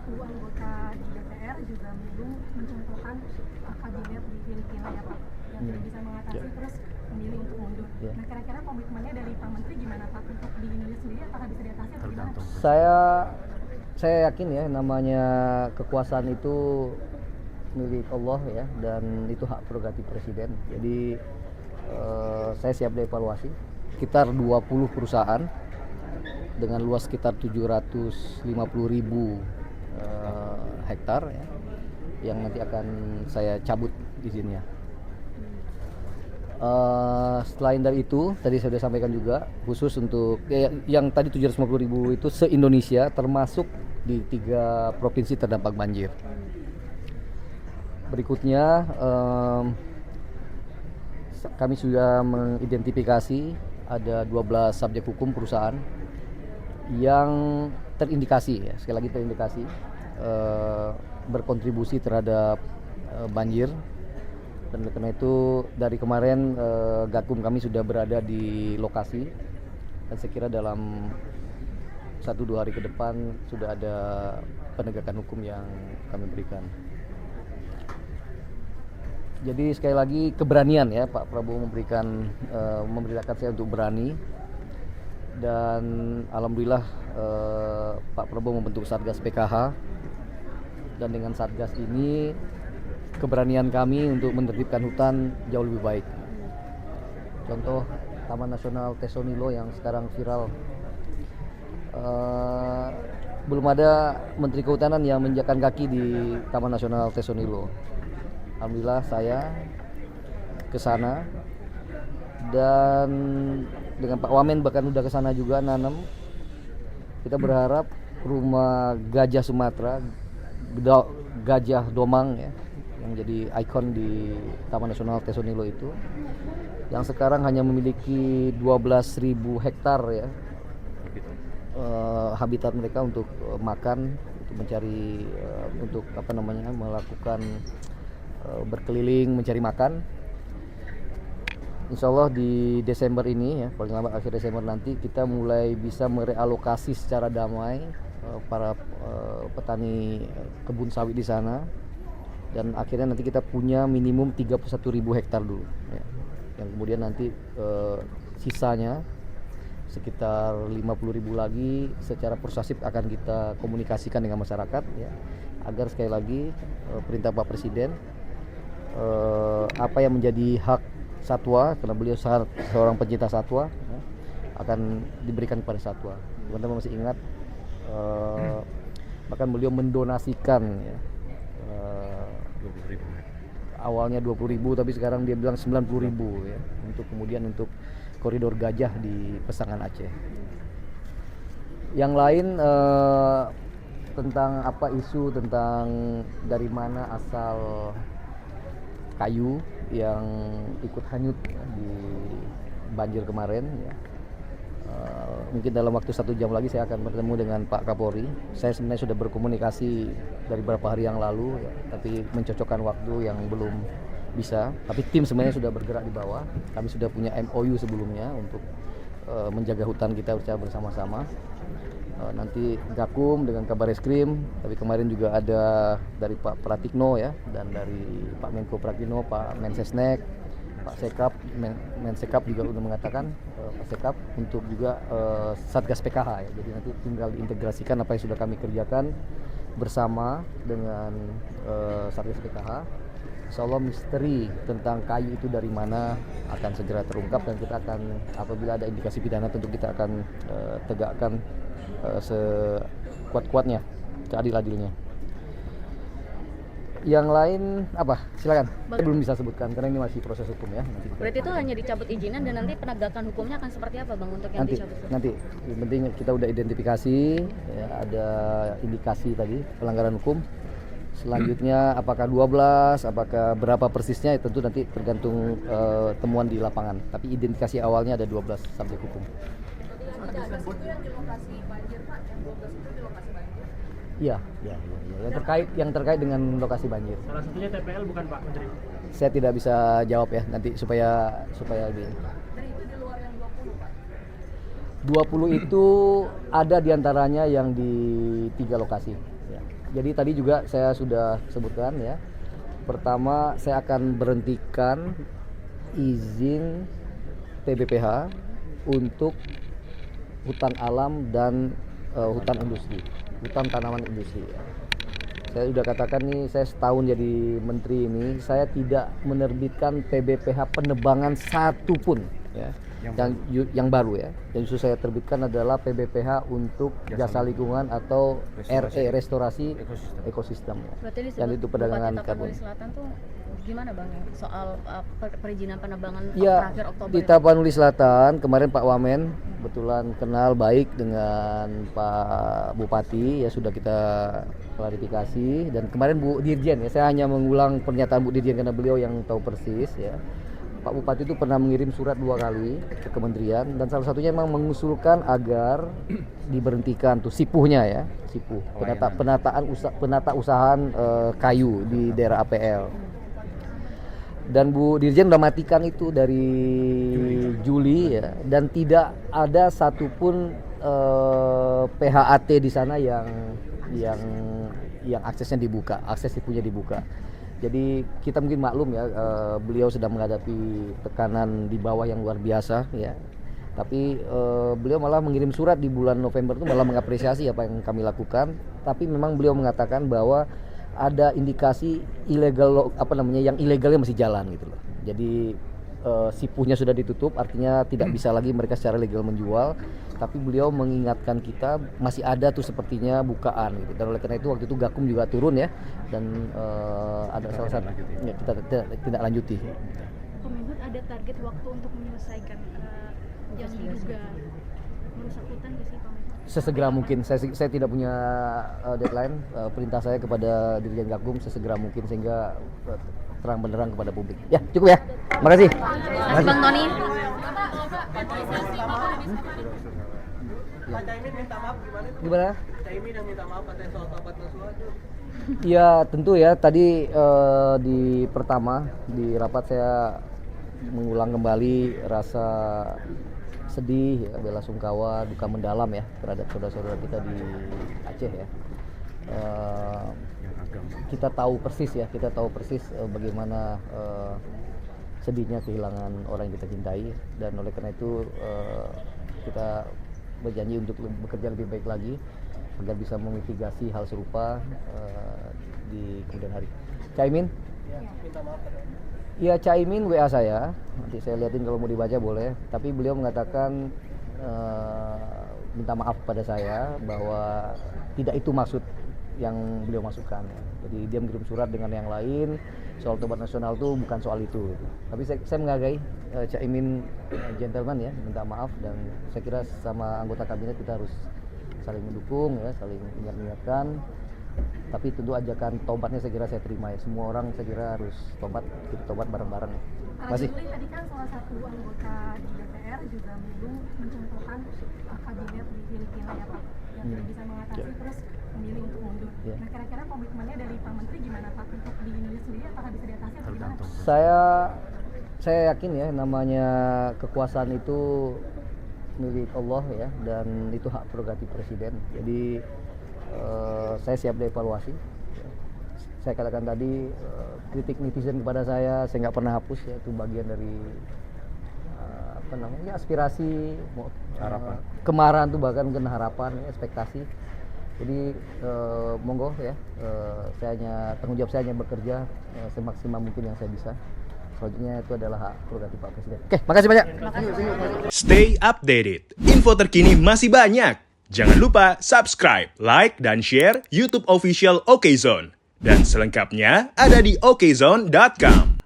satu anggota di DPR juga belum mencontohkan kabinet di Filipina ya Pak, yang tidak bisa mengatasi terus memilih untuk mundur. Nah kira-kira komitmennya dari Pak Menteri gimana Pak untuk di Indonesia sendiri, apakah bisa diatasi atau gimana Pak? Saya yakin ya, namanya kekuasaan itu milik Allah ya, dan itu hak prerogatif presiden. Jadi saya siap dievaluasi. Sekitar 20 perusahaan dengan luas sekitar 750.000 hektar ya, yang nanti akan saya cabut izinnya. Selain dari itu, tadi saya sudah sampaikan juga, khusus untuk yang tadi 750.000 itu se-Indonesia, termasuk di 3 provinsi terdampak banjir. Berikutnya, kami sudah mengidentifikasi ada 12 subjek hukum perusahaan yang terindikasi, ya, sekali lagi terindikasi berkontribusi terhadap banjir. Dan karena itu dari kemarin Gakum kami sudah berada di lokasi, dan saya kira dalam 1-2 hari ke depan sudah ada penegakan hukum yang kami berikan. Jadi sekali lagi keberanian ya, Pak Prabowo memerintahkan saya untuk berani, dan alhamdulillah Pak Prabowo membentuk Satgas PKH, dan dengan Satgas ini keberanian kami untuk menertibkan hutan jauh lebih baik. Contoh Taman Nasional Tesonilo yang sekarang viral, belum ada Menteri Kehutanan yang menginjakkan kaki di Taman Nasional Tesonilo. Alhamdulillah saya ke sana, dan dengan Pak Wamen bahkan udah ke sana juga nanam. Kita berharap rumah gajah Sumatera, gajah domang ya, yang jadi ikon di Taman Nasional Tesonilo itu, yang sekarang hanya memiliki 12.000 hektar ya, habitat mereka untuk makan, untuk mencari, untuk melakukan berkeliling mencari makan. Insya Allah di Desember ini ya, paling lambat akhir Desember nanti kita mulai bisa merealokasi secara damai para petani kebun sawit di sana, dan akhirnya nanti kita punya minimum 31.000 hektar dulu ya. Yang kemudian nanti sisanya sekitar 50.000 lagi secara persuasif akan kita komunikasikan dengan masyarakat ya, agar sekali lagi perintah Pak Presiden, apa yang menjadi hak satwa, karena beliau seorang pencinta satwa ya, akan diberikan kepada satwa. Teman-teman masih ingat, bahkan beliau mendonasikan ya, 20.000. awalnya 20.000 tapi sekarang dia bilang 90.000 ya, untuk kemudian untuk koridor gajah di Pesangan Aceh. Yang lain tentang isu tentang dari mana asal kayu yang ikut hanyut ya, di banjir kemarin ya. Mungkin dalam waktu 1 jam lagi saya akan bertemu dengan Pak Kapolri. Saya sebenarnya sudah berkomunikasi dari beberapa hari yang lalu ya, tapi mencocokkan waktu yang belum bisa. Tapi tim sebenarnya sudah bergerak di bawah. Kami sudah punya MOU sebelumnya untuk menjaga hutan kita bersama-sama. Nanti Gakum dengan Kabar Eskrim, tapi kemarin juga ada dari Pak Pratikno ya, dan dari Pak Menko Pratikno, Pak Mensesnek, Pak Sekap, Mensekap juga sudah mengatakan, Pak Sekap untuk juga Satgas PKH ya. Jadi nanti tinggal diintegrasikan apa yang sudah kami kerjakan bersama dengan Satgas PKH. Insya Allah misteri tentang kayu itu dari mana akan segera terungkap, dan kita akan, apabila ada indikasi pidana, tentu kita akan tegakkan sekuat-kuatnya, seadil-adilnya. Yang lain apa? Silakan. Saya belum bisa sebutkan karena ini masih proses hukum ya. Berarti itu hanya dicabut izinan, dan nanti penegakan hukumnya akan seperti apa Bang untuk yang dicabut? Nanti yang penting kita udah identifikasi ya, ada indikasi tadi pelanggaran hukum. Selanjutnya apakah 12, apakah berapa persisnya, tentu nanti tergantung temuan di lapangan. Tapi identifikasi awalnya ada 12 subjek hukum. Iya. Yang terkait dengan lokasi banjir. Salah satunya TPL bukan Pak Menteri? Saya tidak bisa jawab ya, nanti supaya lebih. Dan itu di luar yang 20 Pak? 20 itu ada diantaranya yang di 3 lokasi ya. Jadi tadi juga saya sudah sebutkan ya. Pertama, saya akan berhentikan izin PBPH untuk hutan alam dan hutan industri, hutan tanaman industri. Saya sudah katakan nih, saya setahun jadi menteri ini, saya tidak menerbitkan PBPH penebangan satupun ya, yang baru ya. Yang justru saya terbitkan adalah PBPH untuk jasa lingkungan atau restorasi ekosistem. Berarti di Dan itu perdagangan Bupati karbon. Tapanuli Selatan tuh gimana Bang ya soal perizinan penebangan Ya, terakhir Oktober di Tapanuli Selatan kemarin Pak Wamen kebetulan kenal baik dengan Pak Bupati, ya sudah kita klarifikasi. Dan kemarin Bu Dirjen ya, saya hanya mengulang pernyataan Bu Dirjen karena beliau yang tahu persis ya. Pak Bupati itu pernah mengirim surat 2 kali ke kementerian, dan salah satunya memang mengusulkan agar diberhentikan tuh sipuhnya ya, sipuh penata usahaan kayu di daerah APL. Dan Bu Dirjen udah matikan itu dari Juli ya, dan tidak ada satupun PHAT di sana yang aksesnya dibuka, akses sipunya dibuka. Jadi kita mungkin maklum ya, beliau sedang menghadapi tekanan di bawah yang luar biasa ya. Tapi beliau malah mengirim surat di bulan November itu malah mengapresiasi apa yang kami lakukan. Tapi memang beliau mengatakan bahwa ada indikasi ilegal, yang ilegalnya masih jalan gitu loh. Jadi sipuhnya sudah ditutup, artinya tidak bisa lagi mereka secara legal menjual. Tapi beliau mengingatkan kita masih ada tuh sepertinya bukaan gitu. Dan oleh karena itu waktu itu Gakum juga turun ya, dan ada salah satu ya, kita tidak lanjuti. Kemendut ada target waktu untuk menyelesaikan yang diduga merusak hutan nggak sih Pak Menhub? Sesegera mungkin. Saya tidak punya deadline. Perintah saya kepada Dirjen Gakum sesegera mungkin sehingga terang benderang kepada publik. Ya, cukup ya. Makasih. Makasih Bang Tony. Pak Caimin minta maaf gimana tuh? Gimana? Caimin yang minta maaf katanya soal tobat Nasuha tuh. Ya tentu ya, tadi di pertama di rapat saya mengulang kembali rasa sedih ya, bela sungkawa, duka mendalam ya terhadap saudara-saudara kita di Aceh ya. Kita tahu persis bagaimana sedihnya kehilangan orang yang kita cintai, dan oleh karena itu kita berjanji untuk bekerja lebih baik lagi agar bisa memitigasi hal serupa di kemudian hari. Caimin? Ya, Caimin WA saya, nanti saya lihatin kalau mau dibaca boleh. Tapi beliau mengatakan minta maaf pada saya bahwa tidak itu maksud yang beliau masukkan. Jadi dia mengirim surat dengan yang lain soal tobat nasional itu bukan soal itu. Tapi saya menghargai Caimin gentleman ya, minta maaf, dan saya kira sama anggota kabinet kita harus saling mendukung ya, saling mengingatkan. Tapi tentu ajakan tobatnya saya kira saya terima ya. Semua orang saya kira harus tobat, kita tobat bareng-bareng. Masih. Tadi kan salah satu anggota di DPR juga mencontohkan kabinet di Filipina ya Pak, yang tidak bisa mengatasi terus memilih untuk mundur. Nah kira-kira komitmennya dari Pak Menteri gimana Pak untuk di Indonesia sendiri, apakah bisa diatasi atau gimana? Saya yakin ya, namanya kekuasaan itu milik Allah ya, dan itu hak prerogatif presiden. Jadi saya siap dievaluasi. Saya katakan tadi, kritik netizen kepada saya nggak pernah hapus ya, itu bagian dari aspirasi, harapan, kemarahan tuh bahkan mungkin harapan, ekspektasi. Jadi monggo ya, tanggung jawab saya hanya bekerja semaksimal mungkin yang saya bisa. Selanjutnya itu adalah hak prerogatif Pak Presiden. Oke, makasih banyak. Stay updated. Info terkini masih banyak. Jangan lupa subscribe, like, dan share YouTube official OKZone. Dan selengkapnya ada di okezone.com.